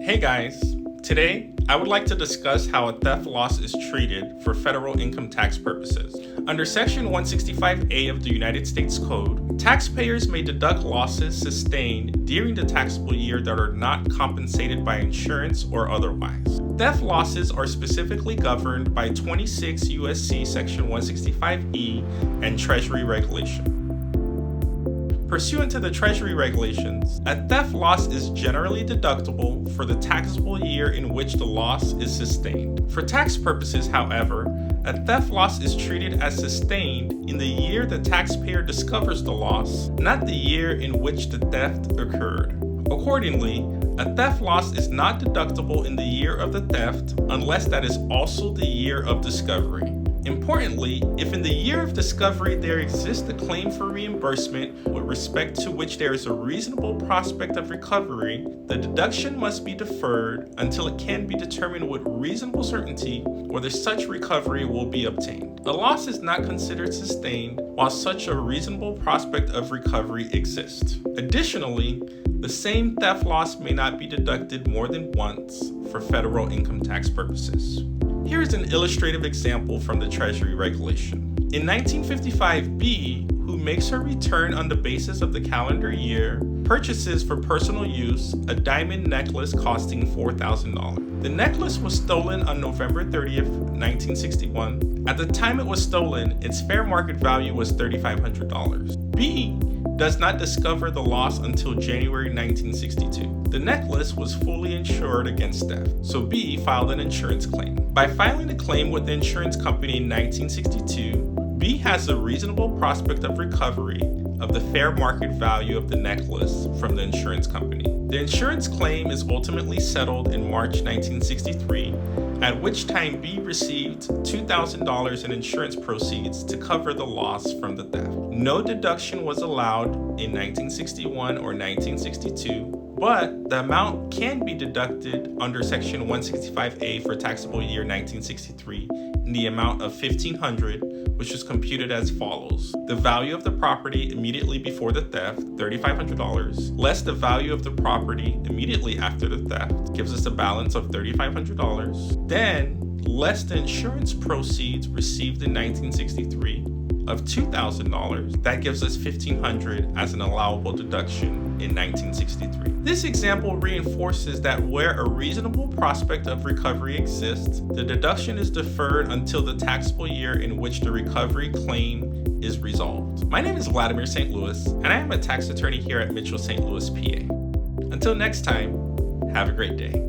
Hey guys, today I would like to discuss how a theft loss is treated for federal income tax purposes. Under Section 165A of the United States Code, taxpayers may deduct losses sustained during the taxable year that are not compensated by insurance or otherwise. Theft losses are specifically governed by 26 U.S.C. Section 165E and Treasury regulation. Pursuant to the Treasury regulations, a theft loss is generally deductible for the taxable year in which the loss is sustained. For tax purposes, however, a theft loss is treated as sustained in the year the taxpayer discovers the loss, not the year in which the theft occurred. Accordingly, a theft loss is not deductible in the year of the theft unless that is also the year of discovery. Importantly, if in the year of discovery there exists a claim for reimbursement with respect to which there is a reasonable prospect of recovery, the deduction must be deferred until it can be determined with reasonable certainty whether such recovery will be obtained. A loss is not considered sustained while such a reasonable prospect of recovery exists. Additionally, the same theft loss may not be deducted more than once for federal income tax purposes. Here is an illustrative example from the Treasury regulation. In 1955, B, who makes her return on the basis of the calendar year, purchases for personal use a diamond necklace costing $4,000. The necklace was stolen on November 30th, 1961. At the time it was stolen, its fair market value was $3,500. B does not discover the loss until January 1962. The necklace was fully insured against theft, so B filed an insurance claim. By filing a claim with the insurance company in 1962, B has a reasonable prospect of recovery of the fair market value of the necklace from the insurance company. The insurance claim is ultimately settled in March 1963, at which time B received $2,000 in insurance proceeds to cover the loss from the theft. No deduction was allowed in 1961 or 1962, but the amount can be deducted under Section 165A for taxable year 1963 in the amount of $1,500, which is computed as follows. The value of the property immediately before the theft, $3,500, less the value of the property immediately after the theft, gives us a balance of $3,500. Then, less the insurance proceeds received in 1963 of $2,000, that gives us $1,500 as an allowable deduction in 1963. This example reinforces that where a reasonable prospect of recovery exists, the deduction is deferred until the taxable year in which the recovery claim is resolved. My name is Vladimir St. Louis, and I am a tax attorney here at Mitchell St. Louis, PA. Until next time, have a great day.